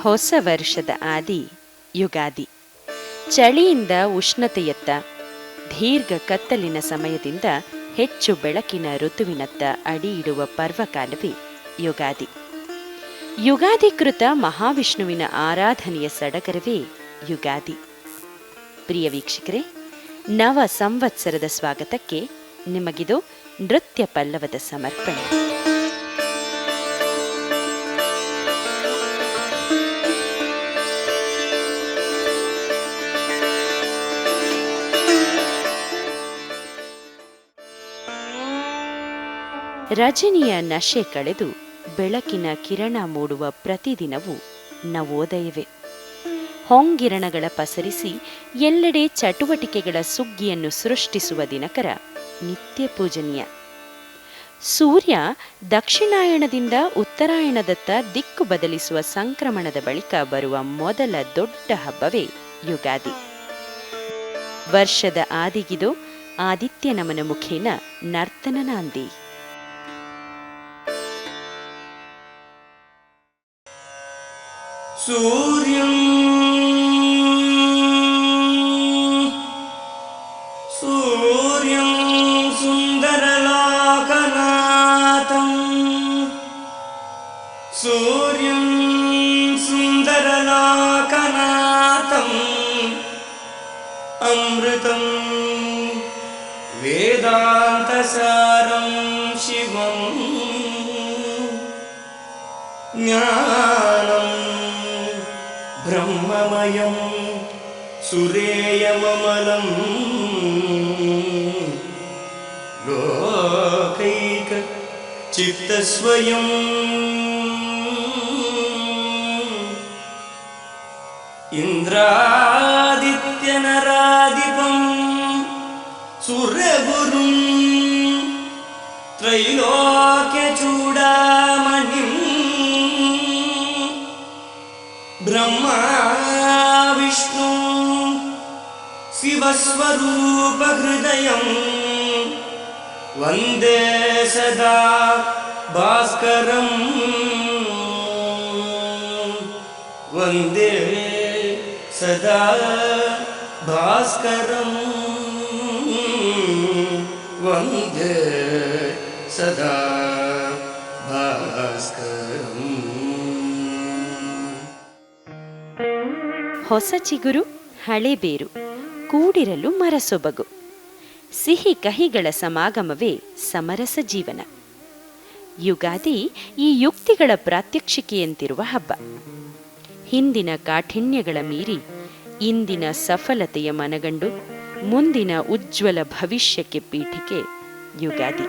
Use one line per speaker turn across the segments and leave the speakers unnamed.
ಹೊಸ ವರ್ಷದ ಆದಿ ಯುಗಾದಿ. ಚಳಿಯಿಂದ ಉಷ್ಣತೆಯತ್ತ, ದೀರ್ಘ ಕತ್ತಲಿನ ಸಮಯದಿಂದ ಹೆಚ್ಚು ಬೆಳಕಿನ ಋತುವಿನತ್ತ ಅಡಿ ಇಡುವ ಪರ್ವಕಾಲವೇ ಯುಗಾದಿ. ಯುಗಾಧಿಕೃತ ಮಹಾವಿಷ್ಣುವಿನ ಆರಾಧನೆಯ ಸಡಗರವೇ ಯುಗಾದಿ. ಪ್ರಿಯ ವೀಕ್ಷಕರೇ, ನವ ಸಂವತ್ಸರದ ಸ್ವಾಗತಕ್ಕೆ ನಿಮಗಿದು ನೃತ್ಯ ಪಲ್ಲವದ ಸಮರ್ಪಣೆ. ರಜನಿಯ ನಶೆ ಕಳೆದು ಬೆಳಕಿನ ಕಿರಣ ಮೂಡುವ ಪ್ರತಿದಿನವೂ ನವೋದಯವೇ. ಹೊಂಗಿರಣಗಳ ಪಸರಿಸಿ ಎಲ್ಲೆಡೆ ಚಟುವಟಿಕೆಗಳ ಸುಗ್ಗಿಯನ್ನು ಸೃಷ್ಟಿಸುವ ದಿನಕರ ನಿತ್ಯ ಪೂಜನೀಯ. ಸೂರ್ಯ ದಕ್ಷಿಣಾಯಣದಿಂದ ಉತ್ತರಾಯಣದತ್ತ ದಿಕ್ಕು ಬದಲಿಸುವ ಸಂಕ್ರಮಣದ ಬಳಿಕ ಬರುವ ಮೊದಲ ದೊಡ್ಡ ಹಬ್ಬವೇ ಯುಗಾದಿ. ವರ್ಷದ ಆದಿಗಿದು ಆದಿತ್ಯ ನಮನ ಮುಖೇನ ನರ್ತನ ನಾಂದಿ.
ಸೂರ್ಯಂ ಸೂರ್ಯಂ ಸುಂದರಲಾಕನಾಥಂ ಸೂರ್ಯಂ ಸುಂದರಲಾಕನಾಥಂ ಅಮೃತಂ ವೇದಾಂತಸಾರಂ ಶಿವಂ ಜ್ಞಾನಂ ಬ್ರಹ್ಮಮಯಂ ಸುರೇಯಮಮಲಂ ಲೋಕೈಕ ಚಿತ್ತಸ್ವಯಂ ಇಂದ್ರಾದಿತ್ಯನರಾಧಿಪಂ ಸುರಗುರುಂ ತ್ರೈಲೋಕ್ಯಚೂಡಾಮಣಿಂ ಬ್ರಹ್ಮ ವಿಷ್ಣು ಶಿವಸ್ವರೂಪ ಹೃದಯಂ ವಂದೇ ಸದಾ ಭಾಸ್ಕರಂ ವಂದೇ ಸದಾ ಭಾಸ್ಕರಂ ವಂದೇ ಸದಾ ಭಾಸ್ಕರಂ.
ಹೊಸ ಚಿಗುರು ಹಳೆ ಬೇರು ಕೂಡಿರಲು ಮರಸೊಬಗು. ಸಿಹಿ ಕಹಿಗಳ ಸಮಾಗಮವೇ ಸಮರಸ ಜೀವನ. ಯುಗಾದಿ ಈ ಯುಕ್ತಿಗಳ ಪ್ರಾತ್ಯಕ್ಷಿಕೆಯಂತಿರುವ ಹಬ್ಬ. ಹಿಂದಿನ ಕಾಠಿಣ್ಯಗಳ ಮೀರಿ ಇಂದಿನ ಸಫಲತೆಯ ಮನಗಂಡು ಮುಂದಿನ ಉಜ್ವಲ ಭವಿಷ್ಯಕ್ಕೆ ಪೀಠಿಕೆ ಯುಗಾದಿ.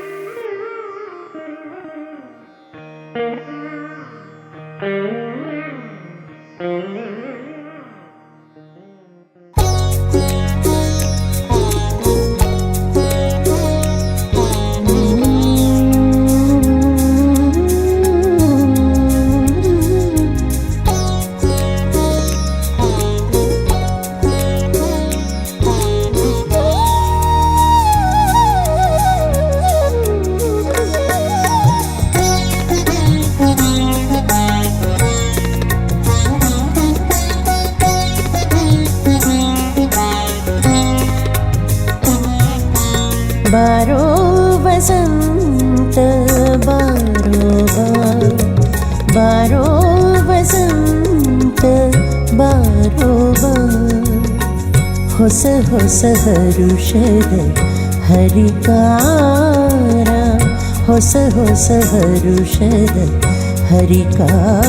बारो वसंत बारो बारो वसंत बारो ಹೊಸ ಹೊಸ ಹರುಷದ ಹರಿಕಾರ ಹೊಸ ಹೊಸ ಹರುಷದ ಹರಿಕಾರ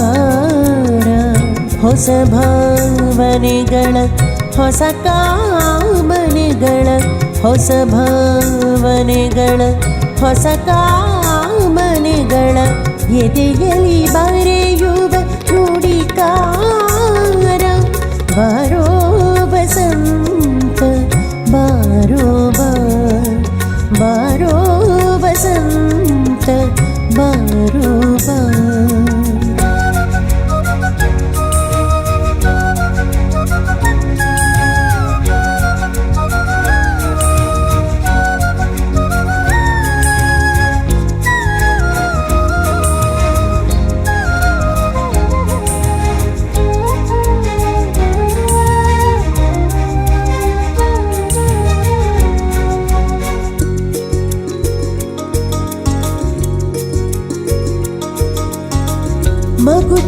ಹೊಸ ಭಾವನೆಗಳ ಹೊಸ ಕಾಮನೆಗಳ ಹೊಸ ಭಾವನೆಗಳ ಹೊಸ ಕಾಮನೆಗಳ ಎದೆಯಲ್ಲಿ ಬರೆಯುವ ನುಡಿಕಾರ ಬಾರೋ ವಸಂತ ಬಾರೋ ಬಾರೋ ವಸಂತ ಬಾರೋ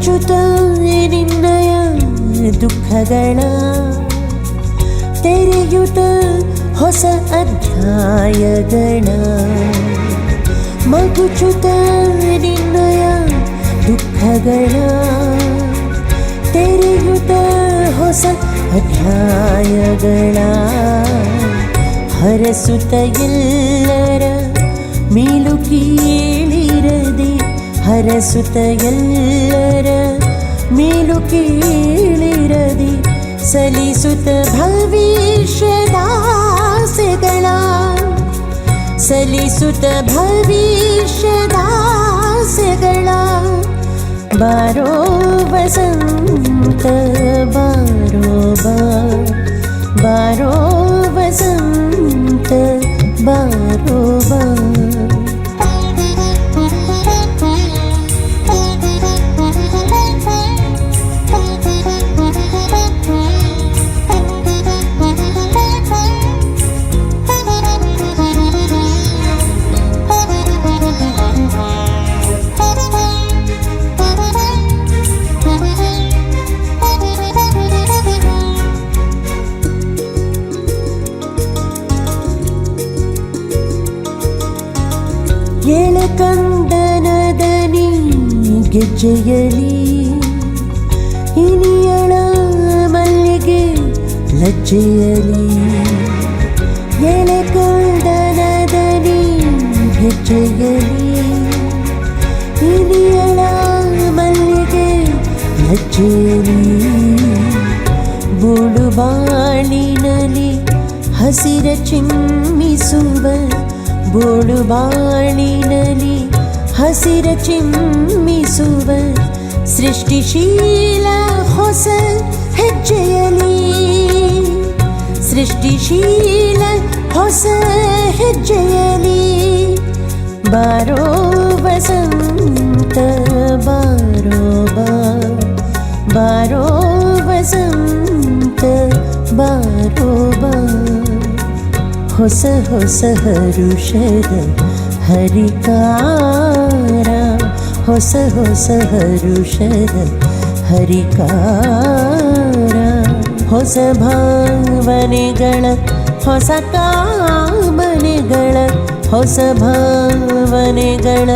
ಮಗುಚುತ ನಿನ್ನಯ ದುಃಖಗಳ ತೆರೆಯುತ ಹೊಸ ಅಧ್ಯಾಯಗಳ ಮಗುಚುತ ನಿನ್ನಯ ದುಃಖಗಳ ತೆರೆಯುತ ಹೊಸ ಅಧ್ಯಾಯಗಳ ಹರಸುತ್ತ ಎಲ್ಲರ ಮೇಲು ಕೀಳಿರದೆ ಹರಸುತ್ತ ಎಲ್ಲರ ಮೇಲು ಕೀಳಿರದೆ ಸಲಿಸುತ್ತ ಭವಿಷ್ಯದಾಸೆಗಳ ಸಲಿಸುತ್ತ ಭವಿಷ್ಯದಾಸೆಗಳ ಬಾರೋ ವಸಂತ ಬಾರೋ ಬಾರೋ ವಸಂತ ಬಾರೋ ಬಾ ಎಳಕಂದನದನಿ ಗೆಜ್ಜೆಯಲಿ ಇನಿಯಳ ಮಲ್ಲಿಗೆ ಲಜ್ಜೆಯಲಿ ಎಳಕಂದನದನಿ ಗೆಜ್ಜೆಯಲಿ ಇನಿಯಳ ಮಲ್ಲಿಗೆ ಲಜ್ಜೆಯಲಿ ಬೋಳುಬಾಳಿನಲಿ ಹಸಿರ ಚಿಮ್ಮಿಸುವ ಬೋಳುಬಾಳಿನಲಿ ಹಸಿರ ಚಿಮ್ಮಿಸುವ ಸೃಷ್ಟಿಶೀಲ ಹೊಸ ಹೆಜ್ಜೆಯಲಿ ಸೃಷ್ಟಿಶೀಲ ಹೊಸ ಹೆಜ್ಜೆಯಲಿ ಬಾರೋ ವಸಂತ ಬಾರೋ ಬಾರೋ ವಸಂತ ಬಾರೋ ಬಾ ಹೊಸ ಹೊಸ ಹರುಷದ ಹರಿಕಾರ ಹೊಸ ಹೊಸ ಹರುಷದ ಹರಿಕಾರ ಹೊಸ ಭಾವನೆಗಳ ಹೊಸ ಕಾಮನೆಗಳ ಹೊಸ ಭಾವನೆಗಳ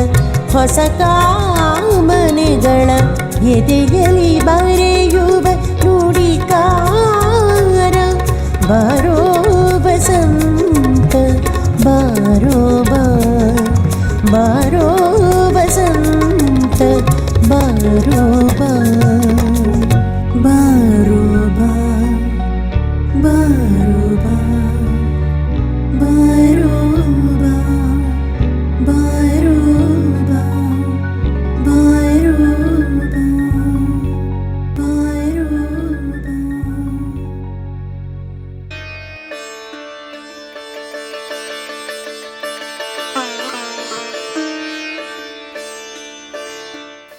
ಹೊಸ ಕಾಮನೆಗಳ ಎದೆಯಲ್ಲಿ ಬರೆಯುವ ನುಡಿಕಾರ ಬಾರೋ ವಸಂತ ಬಾರೋ ಬಾರೋ ವಸಂತ ಬಾರೋ ಬಾರೋ ಬಾರೋ ಬಾರೋ ಬಾರೋ ಬಾರೋ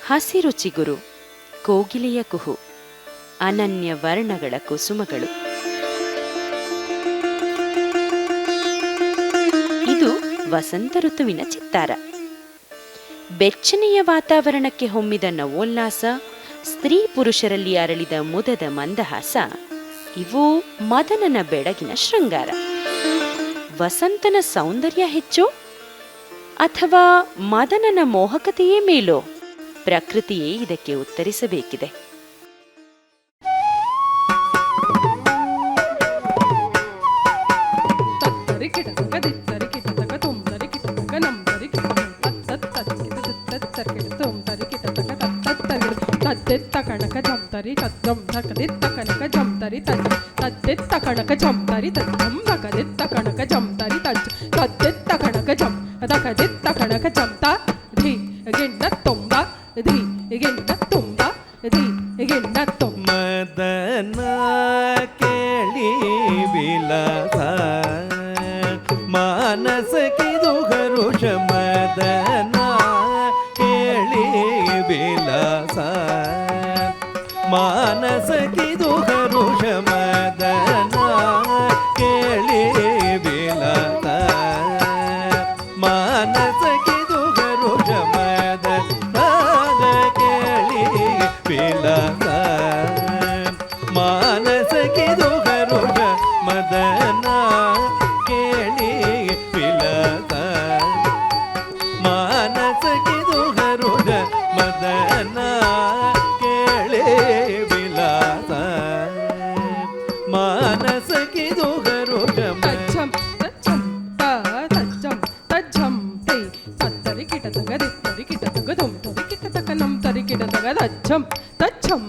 ಹಸಿರು ಚಿಗುರು, ಕೋಗಿಲೆಯ ಕುಹು, ಅನನ್ಯ ವರ್ಣಗಳ ಕುಸುಮಗಳು. ಇದು ವಸಂತ ಋತುವಿನ ಚಿತ್ತಾರ. ಬೆಚ್ಚನೆಯ ವಾತಾವರಣಕ್ಕೆ ಹೊಮ್ಮಿದ ನವೋಲ್ಲಾಸ, ಸ್ತ್ರೀ ಪುರುಷರಲ್ಲಿ ಅರಳಿದ ಮುದದ ಮಂದಹಾಸ, ಇವು ಮದನನ ಬೆಳಗಿನ ಶೃಂಗಾರ. ವಸಂತನ ಸೌಂದರ್ಯ ಹೆಚ್ಚೋ ಅಥವಾ ಮದನನ ಮೋಹಕತೆಯೇ ಮೇಲೋ? ಪ್ರಕೃತಿಯೇ ಇದಕ್ಕೆ ಉತ್ತರಿಸಬೇಕಿದೆ.
ತದ್ದೆತ್ತ ಕಣಕ ಜಂತರಿ ತದ್ದಂ ಧಕದೆತ್ತ ಕಣಕ ಜಂತರಿ ತಜ್ಜ ತದ್ದೆತ್ತ ಕಣಕ ಜಂತರಿ ತದ್ದಂ ಧಕದೆತ್ತ ಕಣಕ ಜಂತರಿ ತಜ್ಜ ತದ್ದೆತ್ತ ಕಣಕ ಜಂ ಧಕದೆತ್ತ ಕಣಕ ಜಂತ ಧಿ ಗೆಂಡ ತೊಂಬ ಧಿ ಗೆಂಡ ತೊಂಬ ಧಿ ಗೆಂಡ ತೊಂಬ
ಮದನ ಕೇಳಿ ವಿಲಾಸ ಮಾನಸಕಿದು ಹರುಷ ಮದನ ಕೇಳಿ ವಿಲಾಸ ಮಾನಸಕಿದು ಹರುಷ ಮದನ ಕೇಳಿ ವಿಲಾಸ ಮಾನಸಕಿದು ಹರುಷ ಮದನ ಕೇಳಿ ಮಾನಸಗಿದು ಹರುಷ ಮದನ ಕೇಳಿ ವಿಲಸ ಮಾನಸಗಿದು ಹರುಷ ಮದನ ಕೇಳಿ ವಿಲಾಸ ಮಾನಸಗಿದು ಹರುಷ
ತಜ್ಜಂ ತಜ್ಜಂ ತಜ್ಜಂ ತಜ್ಜಂ ತೈ ತತ್ತರಿ ಕಿಟ ತಗ ದಿತ್ತರಿ ಕಿಟ ತಗ ದುಂ ತರಿ ಕಿಟ ತಗ ನಂ ತರಿ ಕಿಟ ತಗ ತಜ್ಜಂ ತಜ್ಜಂ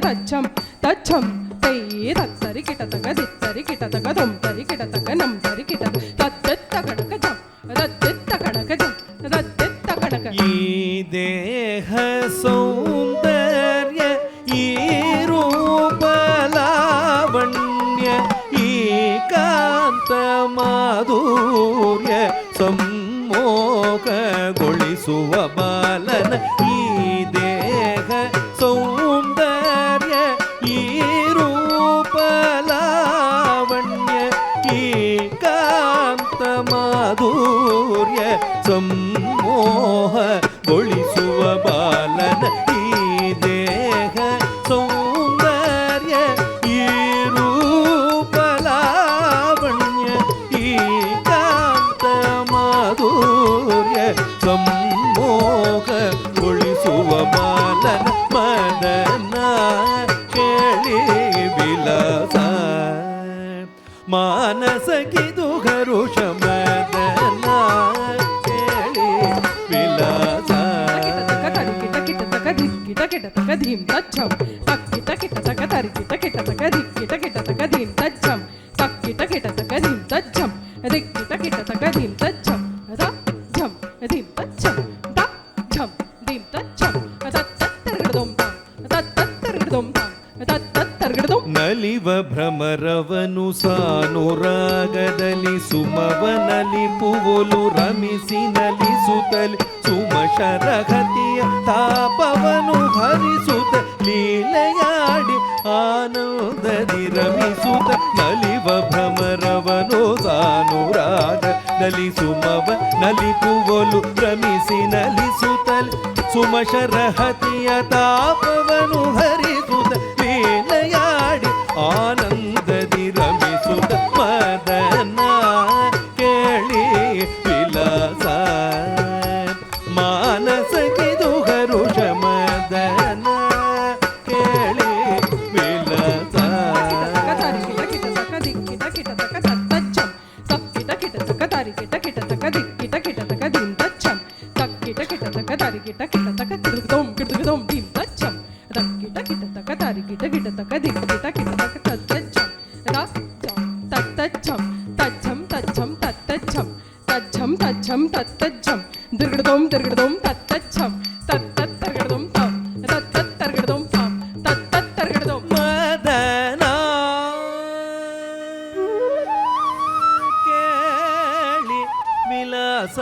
ತಜ್ಜಂ ತಜ್ಜಂ ತೈ ತತ್ತರಿ ಕಿಟ ತಗ ದಿತ್ತರಿ ಕಿಟ ತಗ ದುಂ ತರಿ ಕಿಟ ತಗ ನಂ ತರಿ ಕಿಟ ತತ್ತೆತ್ತ ಕಣಕ ಜಂ ತತ್ತೆತ್ತ ಕಣಕ ಜಂ ತತ್ತೆತ್ತ ಕಣಕ
ಈ ದೇಹ ಸೌಂದರ್ಯ ಈ ರೂಪ ಲಾವಣ್ಯ ಈ ಕಾಂತ ಮಾಧುರ್ಯ ಸಂಮೋಹಗೊಳಿಸುವ ಬಾಲನ ಈ ದೇಹ ಸೌಂದರ್ಯ ಈ ರೂಪ ಲಾವಣ್ಯ ಈ ಕಾಂತ ಮಾಧುರ್ಯ ಸಂಮೋಹಗೊಳಿಸುವ ಬಾಲನ ಈ ದೇಹ ಸೌಂದರ್ಯ ಈ ರೂಪ ಲಾವಣ್ಯ ಈ ಕಾಂತ ಮಾಧುರ್ಯ ಸಂಮೋಹಗೊಳಿಸುವ ಬಾಲನ ಮದನ ಕೇಳಿ ವಿಲಾಸ ಮಾನಸಗಿದು ಹರುಷ ಮದನ ಕೇಳಿ ವಿಲಾಸ
ಕಿಟ ತಗ ಕಿಟ ಕಿಟ ತಗ ಧೀಂ ತಜ್ಜಂ ತಕ್ಕಿಟ ಕಿಟ ತಗ ತರಿ ಕಿಟ ಕಿಟ ತಗ ದಿಕ್ಕಿಟ ಕಿಟ ತಗ ಧೀಂ ತಜ್ಜಂ ತಕ್ಕಿಟ ಕಿಟ ತಗ ಧೀಂ ತಜ್ಜಂ ದಿಕ್ಕಿಟ ಕಿಟ ತಗ ಧೀಂ ತಜ್ಜಂ ತಜ್ಜಂ ಧೀಂ ತಜ್ಜಂ ತಜ್ಜಂ ಧೀಂ ತಜ್ಜಂ ತತ್ತತ್ತರ್ಗಡದಂ ತತ್ತತ್ತರ್ಗಡದಂ ತತ್ತತ್ತರ್ಗಡದಂ
ನಲಿವ ಭ್ರಮರವನು ಸಾನುರಾಗದಲ್ಲಿ ಸುಮವನಲಿ ಪುವುಲು ರಮಿಸಿ ನಲಿಸುತ್ತಲಿ ಸುಮಶರಹತಿಯ ತಾಪವನು ಹರಿಸುತ್ತ ಲೀಲೆಯಾಡಿ ಆನಂದದಿ ರಮಿಸುತ್ತ ನಲಿವ ಭ್ರಮರವನು ಸಾನುರಾಗದಲ್ಲಿ ಸುಮವ ನಲಿಪುವಲು ರಮಿಸಿ ನಲಿಸುತ್ತಲಿ ಸುಮಶರಹತಿಯ ತಾಪವನು ಹರಿಸುತ್ತ ಲೀಲೆಯಾಡಿ ಆನಂದದಿ ರಮಿಸುತ್ತ ಮದನ ಕೇಳಿ ವಿಲಾಸ ಮಾನಸಗಿದು ಹರುಷ ಮದನ ಕೇಳಿ ವಿಲಾಸ
ಕಿಟ ತಗ ದಿಕ್ಕಿಟ ಕಿಟ ತಗ ತಜ್ಜಂ ತಕ್ಕಿಟ ಕಿಟ ತಗ ತರಿ ಕಿಟ ಕಿಟ ತಗ ದಿಕ್ಕಿಟ ಕಿಟ ತಗ ಧೀಂ ತಜ್ಜಂ ತಕ್ಕಿಟ ಕಿಟ ತಗ ತರಿ ಕಿಟ ಕಿಟ ತಗ ಕಿಟದಂ ಕಿಟದಂ ಧೀಂ ತಜ್ಜಂ ತಕ್ಕಿಟ ಕಿಟ ತಗ ತರಿ ಕಿಟ ಕಿಟ ತಗ ದಿಕ್ಕಿಟ ಕಿಟ ತಗ ತಜ್ಜಂ ತಜ್ಜಂ ತಜ್ಜಂ ತಜ್ಜಂ ತಜ್ಜಂ ತಜ್ಜಂ ತಜ್ಜಂ ತಜ್ಜಂ ದಿರ್ಗಡದಂ ದಿರ್ಗಡದಂ ತಜ್ಜಂ ತತ್ತತ್ತರ್ಗಡದಂ ತಂ ತತ್ತತ್ತರ್ಗಡದಂ ತಂ ತತ್ತತ್ತರ್ಗಡದಂ
ಮದನ ಕೇಳಿ ವಿಲಾಸ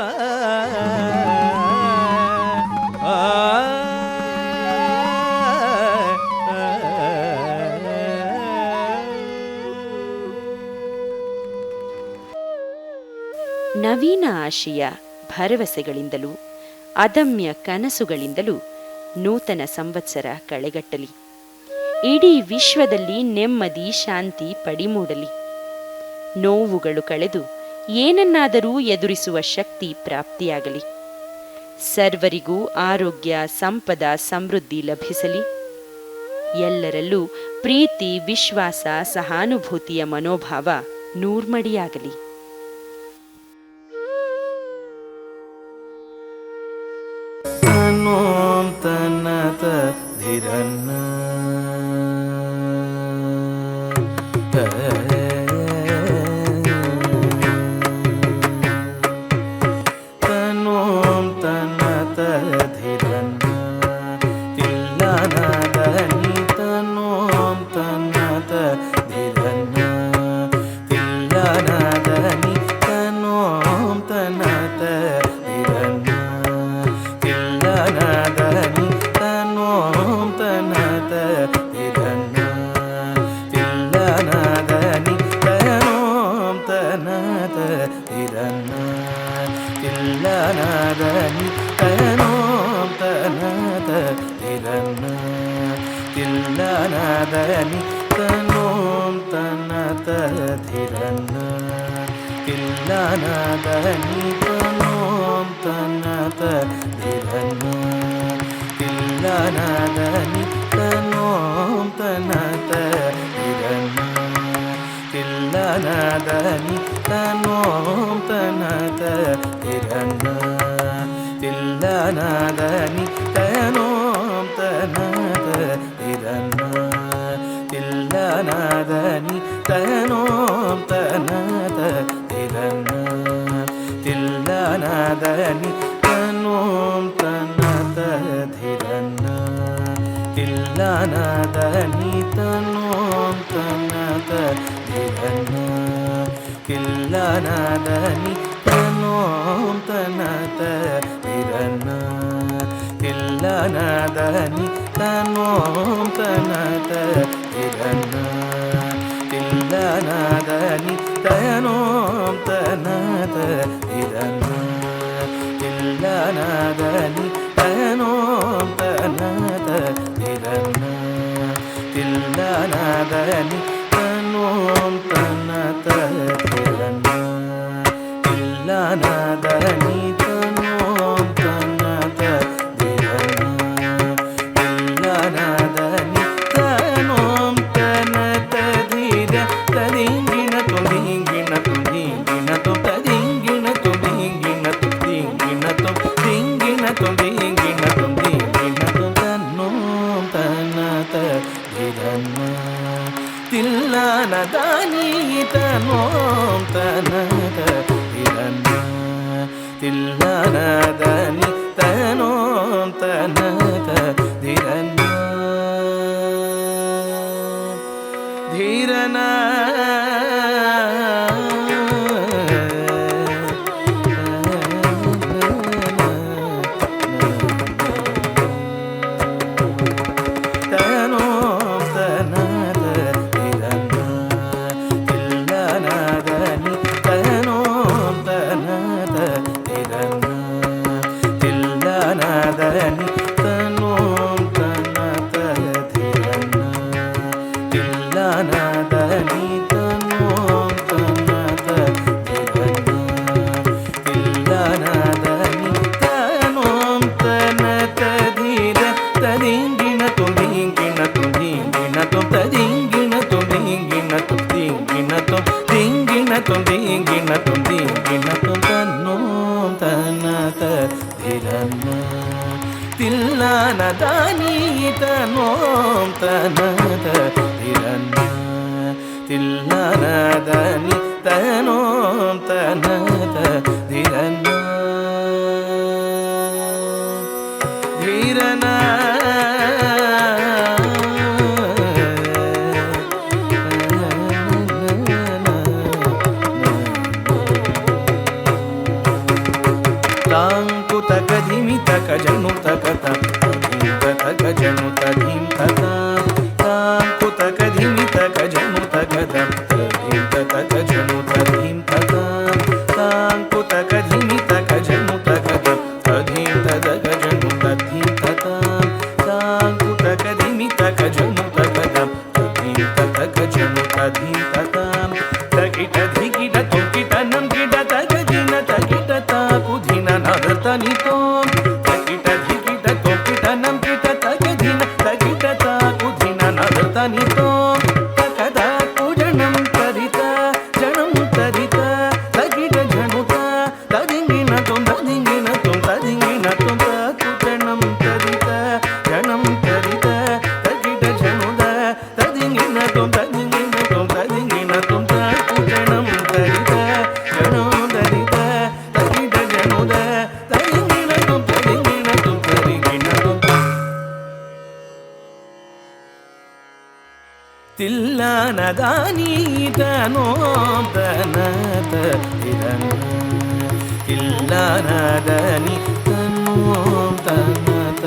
ನವೀನ ಆಶಯ ಭರವಸೆಗಳಿಂದಲೂ ಅದಮ್ಯ ಕನಸುಗಳಿಂದಲೂ ನೂತನ ಸಂವತ್ಸರ ಕಳೆಗಟ್ಟಲಿ. ಇಡೀ ವಿಶ್ವದಲ್ಲಿ ನೆಮ್ಮದಿ ಶಾಂತಿ ಪಡಿಮೂಡಲಿ. ನೋವುಗಳು ಕಳೆದು ಏನನ್ನಾದರೂ ಎದುರಿಸುವ ಶಕ್ತಿ ಪ್ರಾಪ್ತಿಯಾಗಲಿ. ಸರ್ವರಿಗೂ ಆರೋಗ್ಯ, ಸಂಪದ, ಸಮೃದ್ಧಿ ಲಭಿಸಲಿ. ಎಲ್ಲರಲ್ಲೂ ಪ್ರೀತಿ, ವಿಶ್ವಾಸ, ಸಹಾನುಭೂತಿಯ ಮನೋಭಾವ ನೂರ್ಮಡಿಯಾಗಲಿ.
ತನ್ನತ ಧಿರನ್ನ ತನ್ನೋಂ ತನ್ನತ ಧಿರನ್ನ ತಿಲ್ಲನದನಿ ತನ್ನೋಂ ತನ್ನತ ಧಿರನ್ನ ತಿಲ್ಲನದನಿ ತನ್ನೋಂ ತನ್ನತ ಧಿರನ್ನ ತಿಲ್ಲನದನಿ ತನ್ನೋಂ ತನ್ನತ ಧಿರನ್ನ ತಿಲ್ಲನದ ನಿತನೋಂ ತನತ ಧಿರನ್ನ ತಿಲ್ಲನದ ನಿತನೋಂ ತನತ ಧಿರನ್ನ ತಿಲ್ಲನದ ನಿತನೋಂ ತನತ ಧಿರನ್ನ ತಿಲ್ಲನದ ನಿತನೋಂ ತನತ ಧಿರನ್ನ ತಿಲ್ಲನದ ನಿತನೋಂ ತನತ ಧಿರನ್ನ ತಿಲ್ಲನದ ನಿತನೋಂ ತನತ ಧಿರನ್ನ ತಿಲ್ಲನದ ನಿತನೋಂ ತನತ ಧಿರನ್ನ ತಿಲ್ಲನದ ನಿತನೋಂ ತನತ ಧಿರನ್ನ ತಿಲ್ಲನದ ನಿತನೋಂ ತನತ ಧಿರನ್ನ ತಿಲ್ಲನದ ನಿತನೋಂ ತನತ ಧಿರನ್ನ ತಿಲ್ಲನದ ನಿತನೋಂ ತನತ ಧಿರನ್ನ ತಿಲ್ಲನದ ನಿತನೋಂ ತನತ ಧಿರನ್ನ ತಿಲ್ಲನದ ನಿತನೋಂ ತನತ ಧಿರನ್ನ ತಿಲ್ಲನದ ನಿತನೋಂ ತನತ ಧಿರ ತದಿಂಗಿಣ ತುಂದಿಂಗಿಣ ತುಂದಿಂಗಿಣ ತುಂದಿಂಗಿಣ ತುಂದಿಂಗಿಣ ತುಂದಿಂಗಿಣ ತುಂದಿಂಗಿಣ ತುಂದಿಂಗಿಣ ತುಂದಿಂಗಿಣ ತನ್ನೋಂ ತನತ ಧಿರನ್ನ ತಿಲ್ಲನದ ನಿತನೋಂ ತನತ ಧಿರನ್ನ ತಿಲ್ಲನದ ನಿತನೋಂ ತನತ ಧಿರನ್ನ ಧೀರನ ತನೋಂ ತನತ ಧಿರನ್ನ ತಿಲ್ಲನದ ನಿತನೋಂ ತನತ ಧಿರನ್ನ ತಿಲ್ಲನದ ನಿತನೋಂ ತನತ ಧಿರನ್ನ ತಿಲ್ಲನದ ನಿತನೋಂ ತನತ ಧಿರನ್ನ ತಿಲ್ಲನದ ನಿತನೋಂ ತನತ ಧೀರ ತದಿಂಗಿಣ ತುಂದಿಂಗಿಣ ತುಂದಿಂಗಿಣ ತದಿಂಗಿಣ ತುಂದಿಂಗಿಣ ತುಂದಿಂಗಿಣ ತುಂದಿಂಗಿಣ ತುಂದಿಂಗಿಣ ತುಂದಿಂಗಿಣ ತನ್ನೋಂ ತನತ ಧಿರನ್ನ ತಿಲ್ಲನದ ನಿತನೋಂ ತನತ ಧಿರನ್ನ ತಿಲ್ಲನದ ನಿತನೋಂ ತನತ ಧಿರನ್ನ ಧೀರನ ತಾಂಕು ತಕ ಧಿಮಿ ತಕ ಜನು ತಕ ತಕ ಜನು ತಧೀಂ ತಕ ತಾಂಕು ತಕ ಧಿಮಿ ತಕ ಜನು ತಕ ತಕ ಜನು ತಧೀಂ ತಕ ತಾಂಕು ತಕ ಧಿಮಿ ತಕ ಜನು ತಕ ತಧೀಂ ತಕ ಜನು ತಧೀಂ ತಕ ತಾಂಕು ತಕ ಧಿಮಿ ತಕ ಜನು ತಕ ತಧೀಂ ತಕ ಜನು ತಧೀಂ ತಕ ತಗಿಟ ಧಿಗಿಟ ತೊಗಿಟ ನಂ ಗಿಡ ತಗ ದಿನ ತಗಿಟ ತಾಕು ದಿನ ನದತ ನಿತೋ ತಗಿಟ ಧಿಗಿಟ ತೊಗಿಟ ನಂ ಗಿಡ ತಗ ದಿನ ತಗಿಟ ತಾಕು ದಿನ ನದತ ನಿತೋ ತಕದ ಕುಜಣಂ ತರಿತ ಜಣಂ ತರಿತ ತಗಿಟ ಜಣುತ ತದಿಂಗಿನ ತುಂ ತದಿಂಗಿನ ತುಂ ತದಿಂಗಿನ ತುಂ ಕುಜಣಂ ತರಿತ ಜಣಂ ತರಿತ ತಗಿಟ ಜಣುದ ತದಿಂಗಿನ ತುಂ ತದಿಂಗಿನ ತುಂ ತದಿಂಗಿನ ತುಂ ಕುಜಣಂ ತರಿತ ಜಣಂ ತರಿತ ತಗಿಟ ಜಣುದ ತದಿಂಗಿನ ತುಂ ತದಿಂಗಿನ ತುಂ ತದಿಂಗಿನ ತುಂ ತಿಲ್ಲನದ ನಿತನೋಂ ತನತ ಧಿರನ್ನ ತಿಲ್ಲನದ ನಿತನೋಂ ತನತ